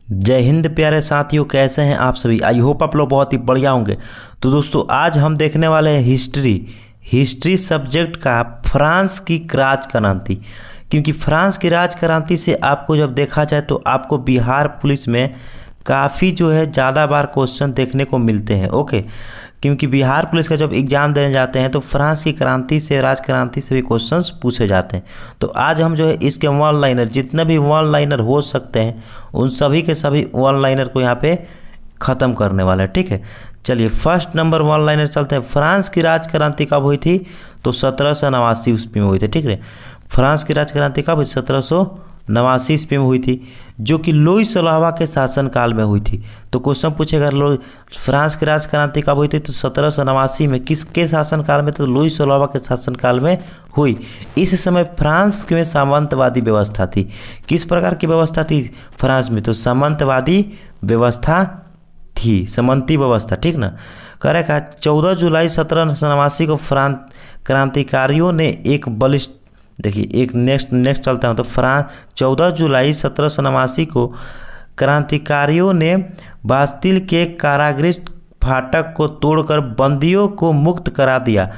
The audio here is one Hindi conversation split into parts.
जय हिंद प्यारे साथियों, कैसे हैं आप सभी। आई होप आप लोग बहुत ही बढ़िया होंगे। तो दोस्तों आज हम देखने वाले हैं हिस्ट्री सब्जेक्ट का फ्रांस की राजक्रांति। क्योंकि फ्रांस की राजक्रांति से आपको जब देखा जाए तो आपको बिहार पुलिस में काफ़ी जो है ज़्यादा बार क्वेश्चन देखने को मिलते हैं। ओके, क्योंकि बिहार पुलिस का जब एग्ज़ाम देने जाते हैं तो फ्रांस की क्रांति से राजक्रांति से भी क्वेश्चंस पूछे जाते हैं। तो आज हम जो है इसके वन लाइनर, जितने भी वन लाइनर हो सकते हैं उन सभी के सभी वन लाइनर को यहाँ पे ख़त्म करने वाले हैं। ठीक है, चलिए फर्स्ट नंबर वन लाइनर चलते हैं। फ्रांस की राजक्रांति कब हुई थी? तो 1789 ईस्वी में हुई थी। ठीक है, फ्रांस की राजक्रांति कब हुई? 1789 ईस्वी में हुई थी, जो कि लुई 16वां के शासनकाल में हुई थी। तो क्वेश्चन पूछेगा फ्रांस की राजक्रांति कब हुई थी? तो 1789 में। किसके शासनकाल में? तो लुई 16वां के शासनकाल में हुई। इस समय फ्रांस में सामंतवादी व्यवस्था थी। किस प्रकार की व्यवस्था थी फ्रांस में? तो सामंतवादी व्यवस्था थी, सामंती व्यवस्था। ठीक ना, करेगा 14 जुलाई 1789 को फ्रांस क्रांतिकारियों ने एक बलिष्ठ, देखिए एक नेक्स्ट चलता हूँ। तो 14 जुलाई 1789 को क्रांतिकारियों ने बास्तिल के कारागृह फाटक को तोड़कर बंदियों को मुक्त करा दिया।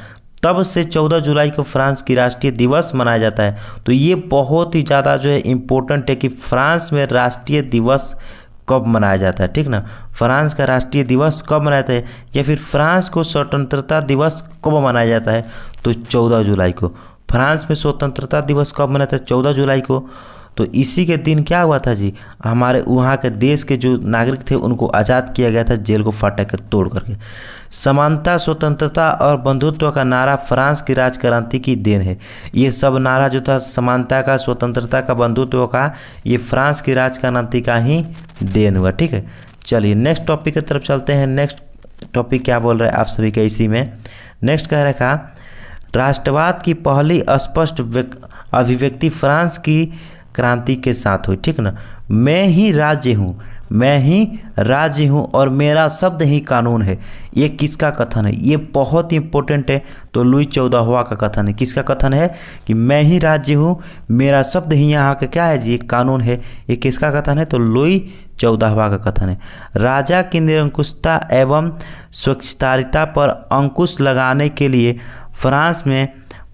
तब से 14 जुलाई को फ्रांस की राष्ट्रीय दिवस मनाया जाता है। तो ये बहुत ही ज़्यादा जो है इम्पोर्टेंट है कि फ्रांस में राष्ट्रीय दिवस कब मनाया जाता है। ठीक ना, फ्रांस का राष्ट्रीय दिवस कब मनाते हैं, या फिर फ्रांस को स्वतंत्रता दिवस कब मनाया जाता है? तो 14 जुलाई को। फ्रांस में स्वतंत्रता दिवस कब मनाता है? 14 जुलाई को। तो इसी के दिन क्या हुआ था जी, हमारे वहाँ के देश के जो नागरिक थे उनको आज़ाद किया गया था, जेल को फाटक के तोड़ करके। समानता, स्वतंत्रता और बंधुत्व का नारा फ्रांस की राजक्रांति की देन है। ये सब नारा जो था समानता का, स्वतंत्रता का, बंधुत्व का, ये फ्रांस की राजक्रांति का ही देन हुआ। ठीक है, चलिए नेक्स्ट टॉपिक की तरफ चलते हैं। नेक्स्ट टॉपिक क्या बोल रहा है आप सभी का इसी में। नेक्स्ट कह रखा, राष्ट्रवाद की पहली स्पष्ट अभिव्यक्ति फ्रांस की क्रांति के साथ हुई। ठीक ना, मैं ही राज्य हूँ, मैं ही राज्य हूँ और मेरा शब्द ही कानून है। ये किसका कथन है? ये बहुत ही इंपॉर्टेंट है। तो लुई 14वां का कथन है। किसका कथन है? कि मैं ही राज्य हूँ, मेरा शब्द ही यहाँ का क्या है जी? कानून है। ये किसका कथन है? तो लुई 14वां का कथन है। राजा की निरंकुशता एवं स्वच्छतारिता पर अंकुश लगाने के लिए फ्रांस में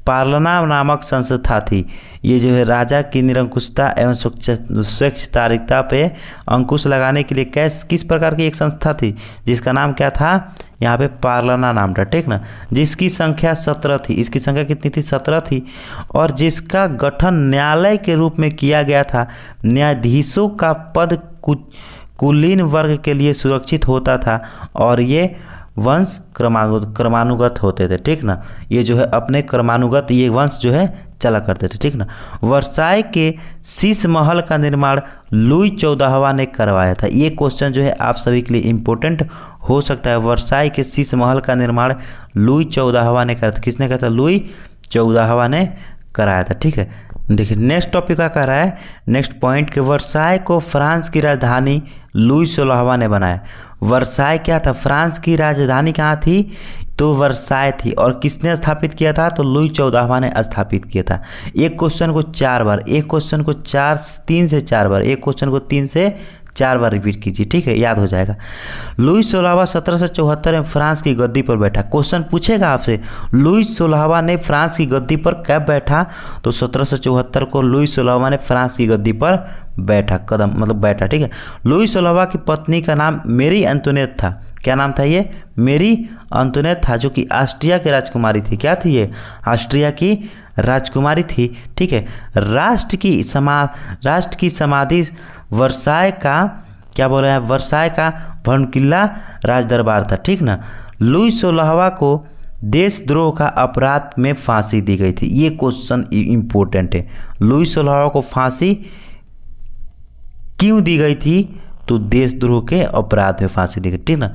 पार्लना नामक संस्था थी। ये जो है राजा की निरंकुशता एवं स्वच्छतारिता पे अंकुश लगाने के लिए किस प्रकार की एक संस्था थी, जिसका नाम क्या था? यहाँ पे पार्लना नाम था। ठीक ना, जिसकी संख्या 17 थी। इसकी संख्या कितनी थी? 17 थी। और जिसका गठन न्यायालय के रूप में किया गया था। न्यायाधीशों का पद कुलीन वर्ग के लिए सुरक्षित होता था और ये वंश क्रमानुगत होते थे। ठीक ना, ये जो है अपने क्रमानुगत ये वंश जो है चला करते थे। ठीक ना, वर्साय के शीश महल का निर्माण लुई 14वां ने करवाया था। ये क्वेश्चन जो है आप सभी के लिए इम्पोर्टेंट हो सकता है। वर्साय के शीश महल का निर्माण लुई 14वां ने कराया था। किसने कहा था? लुई 14वां ने कराया था। ठीक है, देखिए नेक्स्ट टॉपिक का कह रहा है, नेक्स्ट पॉइंट के वर्साय को फ्रांस की राजधानी लुई 16वां ने बनाया। वर्साय क्या था? फ्रांस की राजधानी कहाँ थी? तो वर्साय थी। और किसने स्थापित किया था? तो लुई 14वां ने स्थापित किया था। एक क्वेश्चन को 4 बार, एक क्वेश्चन को 3 से 4 बार, एक क्वेश्चन को 3 से 4 बार रिपीट कीजिए। ठीक है, याद हो जाएगा। लुई 16वां 1774 में फ्रांस की गद्दी पर बैठा। क्वेश्चन पूछेगा आपसे, लुई 16वां ने फ्रांस की गद्दी पर कब बैठा? तो 1774 को लुई 16वां ने फ्रांस की गद्दी पर बैठा, बैठा। ठीक है, लुई 16वां की पत्नी का नाम मेरी एंटोनेट था। क्या नाम था? ये मेरी एंटोनेट था, जो कि ऑस्ट्रिया की राजकुमारी थी। क्या थी ये? ऑस्ट्रिया की राजकुमारी थी। ठीक है, राष्ट्र की समाधि वर्साय का क्या बोल रहे हैं? वर्साय का भड़कीला राजदरबार था। ठीक ना, लुई 16वां को देशद्रोह का अपराध में फांसी दी गई थी। ये क्वेश्चन इम्पोर्टेंट है। लुई 16वां को फांसी क्यों दी गई थी? तो देशद्रोह के अपराध में फांसी दी गई। ठीक ना,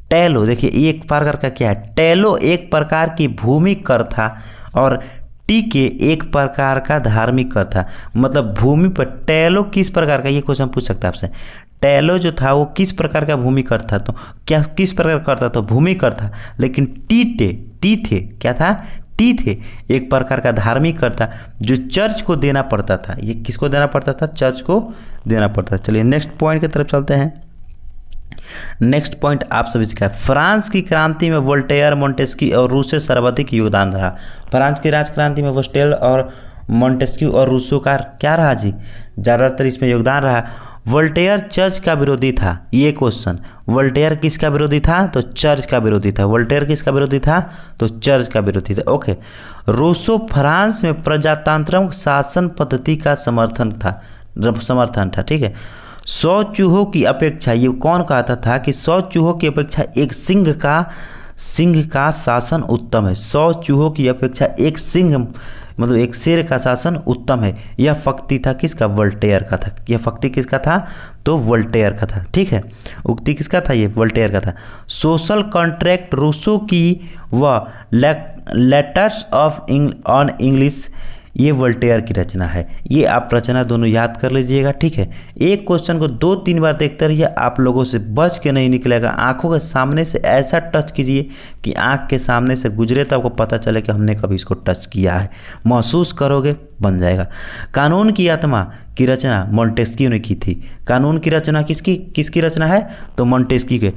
टेलो, देखिए एक प्रकार का क्या है? टेलो एक प्रकार की भूमि कर था और टीके एक प्रकार का धार्मिक कर था। मतलब भूमि पर टेलो किस प्रकार का, ये क्वेश्चन पूछ सकता है आपसे। टेलो जो था वो किस प्रकार का भूमि कर था? तो क्या किस प्रकार करता? तो भूमि कर था। लेकिन टी थे क्या था? व्यक्ति थे, एक प्रकार का धार्मिक कर्ता जो चर्च को देना पड़ता था। ये किसको देना पड़ता था? चर्च को देना पड़ता था। चलिए नेक्स्ट पॉइंट की तरफ चलते हैं। नेक्स्ट पॉइंट आप सभी से क्या है? फ्रांस की क्रांति में वोल्टेयर, मोंटेस्क्यू और रूसो सर्वाधिक योगदान रहा। फ्रांस की राजक्रांति में वोल्टेयर और मोंटेस्क्यू और रूसो का क्या रहा जी? ज़्यादातर इसमें योगदान रहा। वोल्टेयर चर्च का विरोधी था, ये क्वेश्चन। वोल्टेयर किसका विरोधी था? तो चर्च का विरोधी था। वोल्टेयर किसका विरोधी था? तो चर्च का विरोधी था। ओके। रूसो फ्रांस में प्रजातांत्रिक शासन पद्धति का समर्थन था। ठीक है। 100 चूहों की अपेक्षा, ये कौन कहता था कि 100 चूहों की अपेक्षा एक सिंह का शासन उत्तम है। 100 चूहों की अपेक्षा एक सिंह मतलब एक शेर का शासन उत्तम है। यह फक्ति था किसका? वोल्टेयर का था। यह फक्ति किसका था? तो वोल्टेयर का था। ठीक है। उक्ति किसका था? ये वोल्टेयर का था। सोशल कॉन्ट्रैक्ट रूसो की व लेटर्स ऑन इंग्लिश, ये वोल्टेयर की रचना है। ये आप रचना दोनों याद कर लीजिएगा। ठीक है। एक क्वेश्चन को 2-3 बार देखते रहिए, आप लोगों से बच के नहीं निकलेगा। आंखों के सामने से ऐसा टच कीजिए कि आंख के सामने से गुजरे तो आपको पता चले कि हमने कभी इसको टच किया है। महसूस करोगे, बन जाएगा। कानून की आत्मा की रचना मोंटेस्क्यू ने की थी। कानून की रचना किसकी रचना है? तो मोंटेस्क्यू के,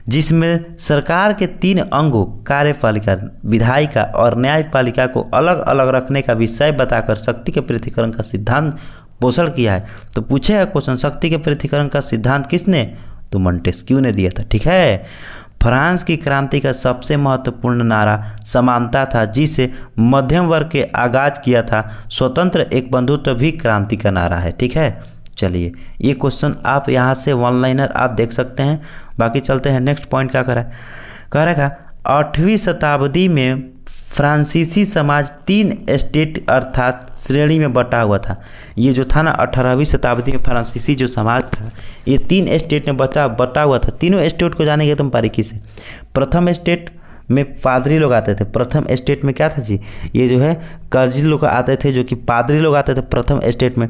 जिसमें सरकार के 3 अंगों कार्यपालिका, विधायिका और न्यायपालिका को अलग अलग रखने का विषय बताकर शक्ति के पृथक्करण का सिद्धांत पोषण किया है। तो पूछेगा क्वेश्चन, शक्ति के पृथक्करण का सिद्धांत किसने? तो मोंटेस्क्यू ने दिया था। ठीक है। फ्रांस की क्रांति का सबसे महत्वपूर्ण नारा समानता था, जिसे मध्यम वर्ग के आगाज किया था। स्वतंत्र एक बंधुत्व भी क्रांति का नारा है। ठीक है। चलिए ये क्वेश्चन आप यहाँ से वन लाइनर आप देख सकते हैं। बाकी चलते हैं नेक्स्ट पॉइंट। क्या कह रहा 8वीं शताब्दी में फ्रांसीसी समाज 3 स्टेट अर्थात श्रेणी में बटा हुआ था। ये जो था ना 18वीं शताब्दी में फ्रांसीसी जो समाज था ये 3 स्टेट में बटा हुआ था। तीनों स्टेट को जानेंगे तुम बारीकी से। प्रथम स्टेट में पादरी लोग आते थे। प्रथम स्टेट में क्या था जी? ये जो है कर्जी लोग आते थे, जो कि पादरी लोग आते थे प्रथम स्टेट में।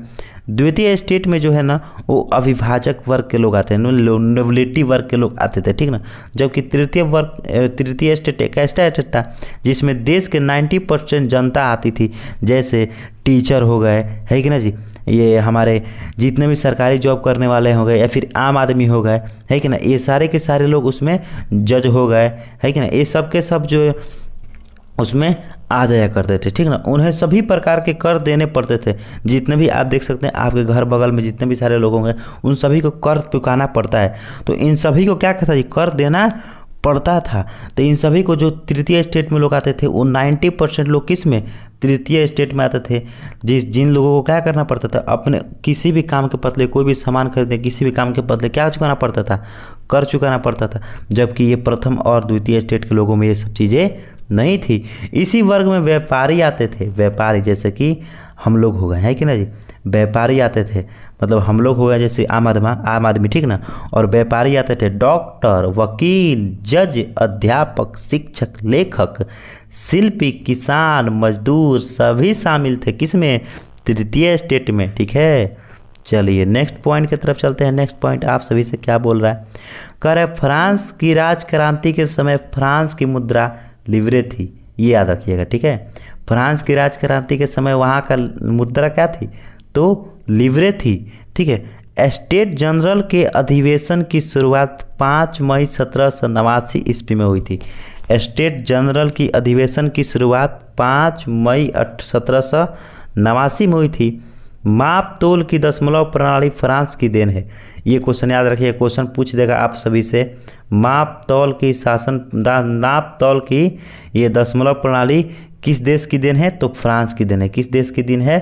द्वितीय स्टेट में जो है ना वो अविभाजक वर्ग के लोग आते हैं, नोबिलिटी वर्ग के लोग आते थे। ठीक ना। जबकि तृतीय स्टेट एक ऐसा स्टेट था जिसमें देश के 90% जनता आती थी, जैसे टीचर हो गए, है कि ना जी, ये हमारे जितने भी सरकारी जॉब करने वाले हो गए या फिर आम आदमी हो गए, है कि ना, ये सारे के सारे लोग उसमें जज हो गए, है कि ना, ये सब के सब जो उसमें आ जाया करते थे। ठीक ना। उन्हें सभी प्रकार के कर देने पड़ते थे। जितने भी आप देख सकते हैं आपके घर बगल में जितने भी सारे लोग होंगे उन सभी को कर चुकाना पड़ता है। तो इन सभी को क्या कहता है? कर देना पड़ता था। तो इन सभी को जो तृतीय स्टेट में लोग आते थे वो 90% लोग किस में? तृतीय स्टेट में आते थे। जिन लोगों को क्या करना पड़ता था? अपने किसी भी काम के बदले, कोई भी सामान खरीदने किसी भी काम के बदले क्या चुकाना पड़ता था? कर चुकाना पड़ता था। जबकि ये प्रथम और द्वितीय स्टेट के लोगों में ये सब चीज़ें नहीं थी। इसी वर्ग में व्यापारी आते थे। व्यापारी जैसे कि हम लोग हो गए, है कि ना जी, व्यापारी आते थे। मतलब हम लोग हो गए जैसे आम आदमी। ठीक ना। और व्यापारी आते थे डॉक्टर, वकील, जज, अध्यापक, शिक्षक, लेखक, शिल्पी, किसान, मजदूर सभी शामिल थे। किसमें? तृतीय स्टेट में। ठीक है। चलिए नेक्स्ट पॉइंट की तरफ चलते हैं। नेक्स्ट पॉइंट आप सभी से क्या बोल रहा है? कह रहे फ्रांस की राजक्रांति के समय फ्रांस की मुद्रा लिवरे थी। ये याद रखिएगा। ठीक है। फ्रांस की राजक्रांति के समय वहाँ का मुद्रा क्या थी? तो लिवरे थी। ठीक है। स्टेट जनरल के अधिवेशन की शुरुआत 5 मई 1789 ईस्वी में हुई थी। स्टेट जनरल की अधिवेशन की शुरुआत 5 मई 1789 में हुई थी। माप तोल की दशमलव प्रणाली फ्रांस की देन है। ये क्वेश्चन याद रखिए, क्वेश्चन पूछ देगा आप सभी से। माप तौल की ये दशमलव प्रणाली किस देश की देन है? तो फ्रांस की देन है। किस देश की देन है?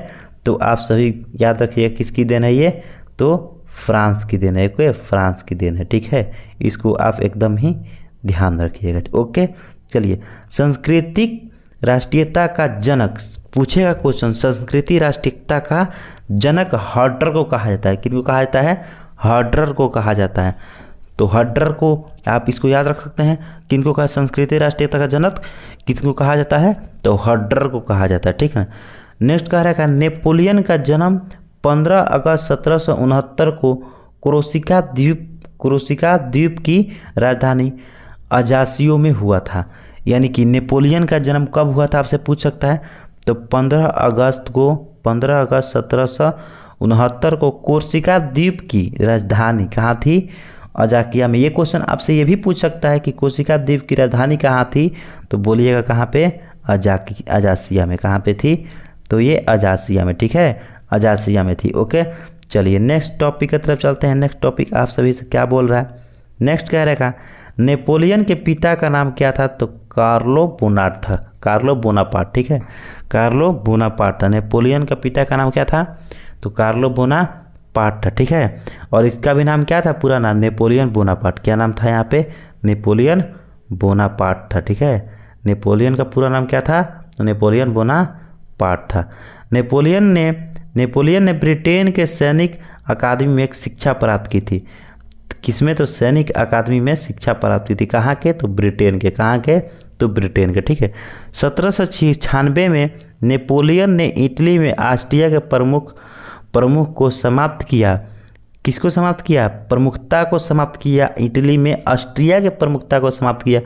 तो आप सभी याद रखिए किसकी देन है ये? तो फ्रांस की देन है। कोई फ्रांस की देन है। ठीक है। इसको आप एकदम ही ध्यान रखिएगा। ओके। चलिए सांस्कृतिक राष्ट्रीयता का जनक पूछेगा क्वेश्चन। संस्कृति राष्ट्रीयता का जनक हर्डर को कहा जाता है। किनको कहा जाता है? हर्डर को कहा जाता है। तो हर्डर को आप इसको याद रख सकते हैं। किनको कहा संस्कृति राष्ट्रीयता का जनक किसको कहा जाता है? तो हर्डर को कहा जाता है। ठीक है। नेक्स्ट कह रहा है नेपोलियन का जन्म 15 अगस्त 1769 को क्रोसिका द्वीप की राजधानी अजासियो में हुआ था। यानी कि नेपोलियन का जन्म कब हुआ था आपसे पूछ सकता है। तो 15 अगस्त 1769 को कोर्सिका द्वीप की राजधानी कहाँ थी, अजाकिया में। ये क्वेश्चन आपसे ये भी पूछ सकता है कि कोर्सिका द्वीप की राजधानी कहाँ थी, तो बोलिएगा कहाँ पे, अजासिया में। कहाँ पे थी, तो ये अजासिया में, ठीक है, अजासिया में थी। ओके, चलिए नेक्स्ट टॉपिक की तरफ चलते हैं। नेक्स्ट टॉपिक आप सभी से क्या बोल रहा है, नेक्स्ट कह रहेगा नेपोलियन के पिता का नाम क्या था, तो कार्लो बोनाट था, कार्लो बोनापार्ट, ठीक है, कार्लो बोनापार्ट था। नेपोलियन का पिता का नाम क्या था, तो कार्लो बोनापार्ट था, ठीक है। और इसका भी नाम क्या था, पूरा नाम नेपोलियन बोनापार्ट। क्या नाम था यहाँ पे, नेपोलियन बोनापार्ट था, ठीक है। नेपोलियन का पूरा नाम क्या था, तो नेपोलियन बोनापार्ट था। नेपोलियन ने ब्रिटेन के सैनिक अकादमी में एक शिक्षा प्राप्त की थी। किसमें, तो सैनिक अकादमी में शिक्षा प्राप्त की थी। कहाँ के, तो ब्रिटेन के। कहाँ के, तो ब्रिटेन के, ठीक है। 1796 में नेपोलियन ने इटली में ऑस्ट्रिया के प्रमुख को समाप्त किया। किसको समाप्त किया, प्रमुखता को समाप्त किया। इटली में ऑस्ट्रिया के प्रमुखता को समाप्त किया।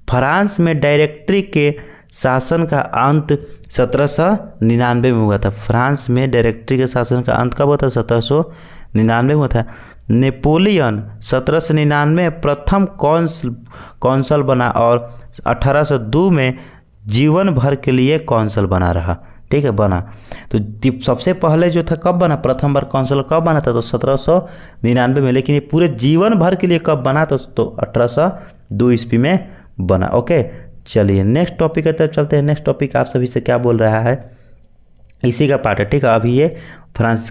फ्रांस में डायरेक्टरी के शासन का अंत 1799 में हुआ था। फ्रांस में डायरेक्टरी के शासन का अंत कब हुआ था, 1799 में हुआ था। नेपोलियन 1799 में प्रथम कौंसल बना और 1802 में जीवन भर के लिए कौंसल बना रहा, ठीक है, बना। तो सबसे पहले जो था कब बना, प्रथम बार कौंसल कब बना था, तो 1799 में। लेकिन ये पूरे जीवन भर के लिए कब बना, तो 1802 ईस्वी में बना। ओके, चलिए नेक्स्ट टॉपिक की तरफ चलते हैं। नेक्स्ट टॉपिक आप सभी से क्या बोल रहा है, इसी का पार्ट है, ठीक है। अभी ये फ्रांस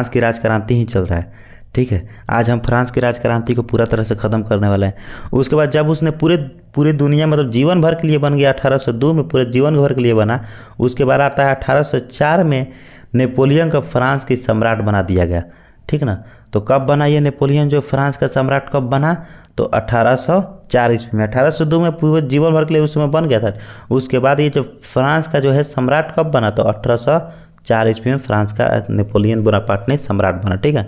की राजक्रांति ही चल रहा है, ठीक है। आज हम फ्रांस की राजक्रांति को पूरा तरह से ख़त्म करने वाले हैं। उसके बाद जब उसने पूरे दुनिया मतलब जीवन भर के लिए बन गया, 1802 में पूरे जीवन भर के लिए बना। उसके बाद आता है 1804 में नेपोलियन को फ्रांस की सम्राट बना दिया गया, ठीक ना। तो कब बना ये नेपोलियन जो फ्रांस का सम्राट कब बना, तो 1804 ईस्वी में। 1802 में पूरे जीवन भर के लिए उस समय बन गया था। उसके बाद ये जो फ्रांस का जो है सम्राट कब बना, तो 1804 ईस्वी में फ्रांस का नेपोलियन बोनापार्ट ने सम्राट बना, ठीक है।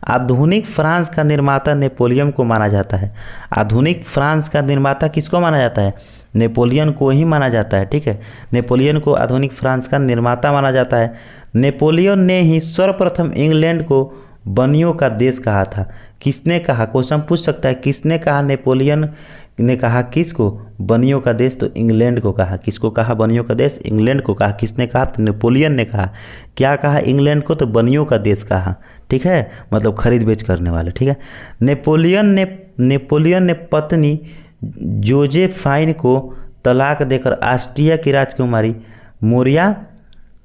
आधुनिक फ्रांस का निर्माता नेपोलियन को माना जाता है। आधुनिक फ्रांस का निर्माता किसको माना जाता है, नेपोलियन को ही माना जाता है, ठीक है। नेपोलियन को आधुनिक फ्रांस का निर्माता माना जाता है। नेपोलियन ने ही सर्वप्रथम इंग्लैंड को बनियों का देश कहा था। किसने कहा, क्वेश्चन पूछ सकता है, किसने कहा, नेपोलियन ने कहा किसको, बनियों का देश, तो इंग्लैंड को कहा। किसको कहा, बनियों का देश, इंग्लैंड को कहा। किसने कहा, तो नेपोलियन ने कहा। क्या कहा, इंग्लैंड को, तो बनियों का देश कहा, ठीक है, मतलब खरीद बेच करने वाले, ठीक है। नेपोलियन ने पत्नी जोजेफाइन को तलाक देकर ऑस्ट्रिया की राजकुमारी मोरिया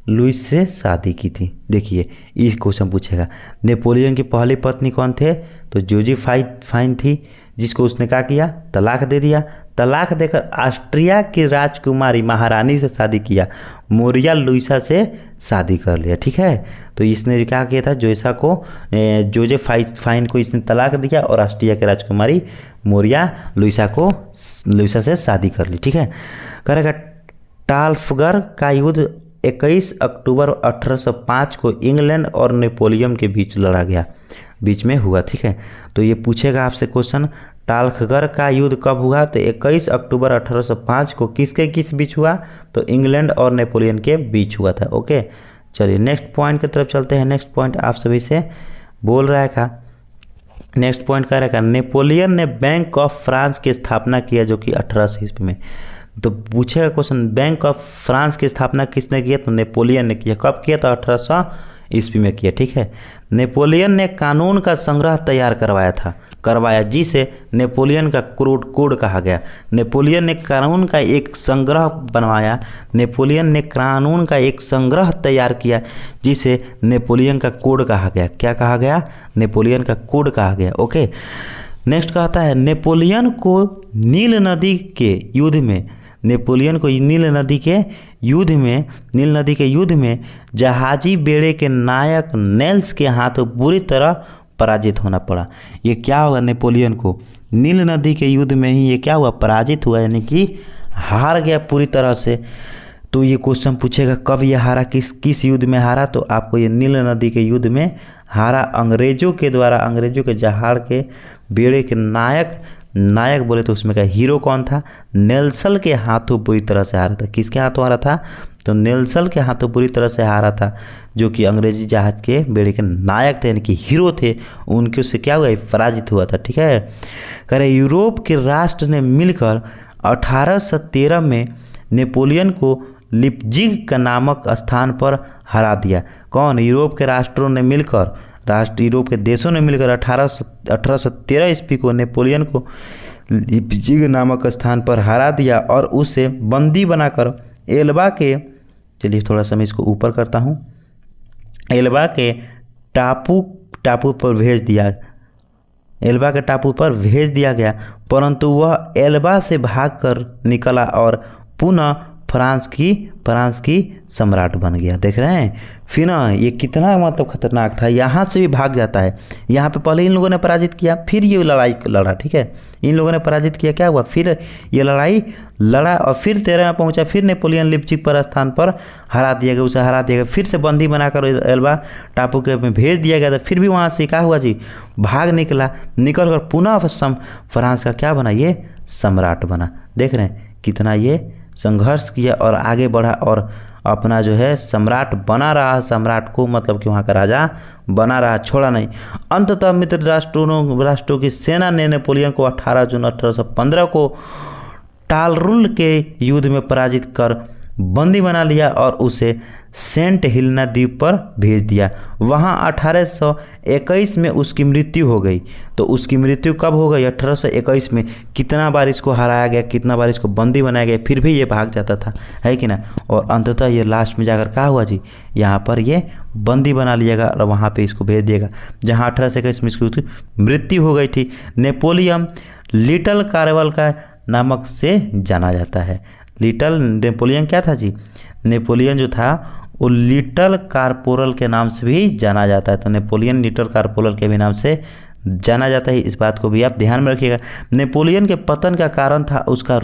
लुइस से शादी की थी। देखिए इस क्वेश्चन पूछेगा, नेपोलियन की पहली पत्नी कौन थे, तो जोजेफाइन थी, जिसको उसने क्या किया, तलाक दे दिया। तलाक देकर ऑस्ट्रिया की राजकुमारी महारानी से शादी किया, मोरिया लुइसा से शादी कर लिया, ठीक है। तो इसने क्या किया था, जोजेफाइन को इसने तलाक दिया और ऑस्ट्रिया की राजकुमारी मोरिया लुइसा से शादी कर ली, ठीक है। करेगा ट्राफलगर का युद्ध 21 अक्टूबर 1805 को इंग्लैंड और नेपोलियन के बीच में हुआ, ठीक है। तो ये पूछेगा आपसे क्वेश्चन, ट्राफलगर का युद्ध कब हुआ, तो 21 अक्टूबर 1805 को किस बीच हुआ, तो इंग्लैंड और नेपोलियन के बीच हुआ था। ओके, चलिए नेक्स्ट पॉइंट की तरफ चलते हैं। नेक्स्ट पॉइंट आप सभी से बोल रहा है, नेक्स्ट पॉइंट कह रहा है, नेपोलियन ने बैंक ऑफ फ्रांस की स्थापना किया, जो कि 1800 ईस्वी में। तो पूछेगा क्वेश्चन, बैंक ऑफ फ्रांस की स्थापना किसने किया, तो नेपोलियन ने किया। कब किया, तो 1800 ईस्वी में किया, ठीक है। नेपोलियन ने कानून का संग्रह तैयार करवाया जिसे नेपोलियन का कोड कहा गया। नेपोलियन ने कानून का एक संग्रह बनवाया, नेपोलियन ने कानून का एक संग्रह तैयार किया जिसे नेपोलियन का कोड कहा गया। क्या कहा गया, नेपोलियन का कोड कहा गया। ओके, नेक्स्ट कहता है, नेपोलियन को नील नदी के युद्ध में जहाजी बेड़े के नायक नेल्स के हाथों बुरी तरह पराजित होना पड़ा। ये क्या हुआ, नेपोलियन को नील नदी के युद्ध में ही ये क्या हुआ, पराजित हुआ, यानी कि हार गया पूरी तरह से। तो ये क्वेश्चन पूछेगा कब ये हारा, किस युद्ध में हारा, तो आपको ये नील नदी के युद्ध में हारा अंग्रेजों के द्वारा, अंग्रेजों के जहाज के बेड़े के नायक नायक बोले तो उसमें का हीरो कौन था? नेल्सन के हाथों बुरी तरह से हारा था। किसके हाथों हारा था? तो नेल्सन के हाथों बुरी तरह से हारा था, जो कि अंग्रेजी जहाज के बेड़े के नायक थे, यानी कि हीरो थे। उनके उससे क्या हुआ? पराजित हुआ था। ठीक है, कह रहे यूरोप के राष्ट्र ने मिलकर 1813 में नेपोलियन को लिप्जिग का नामक स्थान पर हरा दिया। कौन? यूरोप के राष्ट्रों ने मिलकर, यूरोप के देशों ने मिलकर 1813 ईस्वी को नेपोलियन को लिप्जिग नामक स्थान पर हरा दिया और उसे बंदी बनाकर एल्बा के, चलिए थोड़ा सा मैं इसको ऊपर करता हूँ, एल्बा के टापू पर भेज दिया। एल्बा के टापू पर भेज दिया गया, परंतु वह एल्बा से भागकर निकला और पुनः फ्रांस की सम्राट बन गया। देख रहे हैं फिर ना, ये कितना मतलब खतरनाक था। यहाँ से भी भाग जाता है। यहाँ पे पहले इन लोगों ने पराजित किया, फिर ये लड़ाई लड़ा। ठीक है, इन लोगों ने पराजित किया, क्या हुआ? फिर ये लड़ाई लड़ा और फिर 13 में पहुँचा। फिर नेपोलियन लिप्जिग पर स्थान पर हरा दिया गया, उसे हरा दिया गया। फिर से बंदी बनाकर एल्बा टापू के में भेज दिया गया था। फिर भी वहाँ से क्या हुआ जी? भाग निकल कर पुनः फ्रांस का क्या बना? ये सम्राट बना। देख रहे हैं कितना ये संघर्ष किया और आगे बढ़ा और अपना जो है सम्राट बना रहा। सम्राट को मतलब कि वहाँ का राजा बना रहा, छोड़ा नहीं। अंततः मित्र राष्ट्रों की सेना ने नेपोलियन को 18 जून 1815 को टालरुल के युद्ध में पराजित कर बंदी बना लिया और उसे सेंट हिलेना द्वीप पर भेज दिया। वहाँ 1821 में उसकी मृत्यु हो गई। तो उसकी मृत्यु कब हो गई? 1821 में। कितना बार इसको हराया गया, कितना बार इसको बंदी बनाया गया, फिर भी ये भाग जाता था, है कि ना। और अंततः ये लास्ट में जाकर क्या हुआ जी? यहाँ पर ये बंदी बना लिएगा और वहाँ पे इसको भेज दिएगा, जहाँ 1821 में इसकी मृत्यु हो गई थी। नेपोलियन लिटल कार्वल का नामक से जाना जाता है। लिटल नेपोलियन क्या था जी? नेपोलियन जो था वो लिटल कार्पोरल के नाम से भी जाना जाता है। तो नेपोलियन लिटल कार्पोरल के भी नाम से जाना जाता है। इस बात को भी आप ध्यान में रखिएगा। नेपोलियन के पतन का कारण था उसका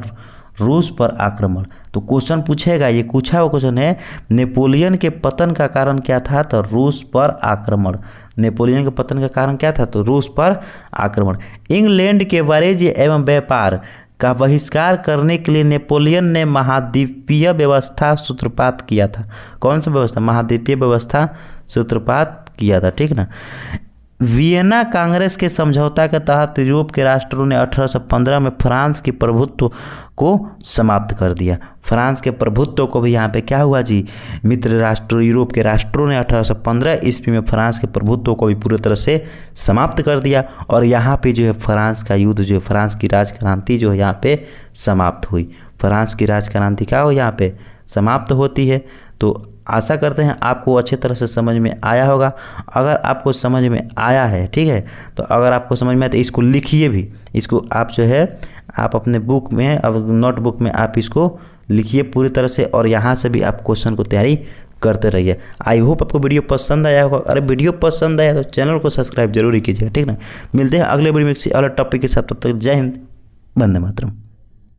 रूस पर आक्रमण। तो क्वेश्चन पूछेगा, ये पूछा हुआ क्वेश्चन है, नेपोलियन के पतन का कारण क्या था? तो रूस पर आक्रमण। नेपोलियन के पतन का कारण क्या था? तो रूस पर आक्रमण। इंग्लैंड के वाणिज्य एवं व्यापार का बहिष्कार करने के लिए नेपोलियन ने महाद्वीपीय व्यवस्था सूत्रपात किया था। कौन सा व्यवस्था? महाद्वीपीय व्यवस्था सूत्रपात किया था। ठीक ना। वियना कांग्रेस के समझौता के तहत यूरोप के राष्ट्रों ने 1815 में फ्रांस की प्रभुत्व को समाप्त कर दिया। फ्रांस के प्रभुत्व को भी यहाँ पे क्या हुआ जी? मित्र राष्ट्र यूरोप के राष्ट्रों ने 1815 ईस्वी में फ्रांस के प्रभुत्व को भी पूरी तरह से समाप्त कर दिया। और यहाँ पे जो है फ्रांस का युद्ध, जो फ्रांस की राजक्रांति जो है यहाँ पे समाप्त हुई। फ्रांस की राजक्रांति क्या हो यहाँ पे समाप्त होती है। तो आशा करते हैं आपको अच्छे तरह से समझ में आया होगा। अगर आपको समझ में आया है, ठीक है, तो अगर आपको समझ में आया तो इसको लिखिए भी। इसको आप जो है आप अपने बुक में, अब नोटबुक में आप इसको लिखिए पूरी तरह से, और यहाँ से भी आप क्वेश्चन को तैयारी करते रहिए। आई होप आपको वीडियो पसंद आया होगा। अरे वीडियो पसंद आया तो चैनल को सब्सक्राइब जरूर कीजिएगा, ठीक ना। मिलते हैं अगले वीडियो में किसी अलग टॉपिक के साथ। तब तक जय हिंद, वंदे मातरम।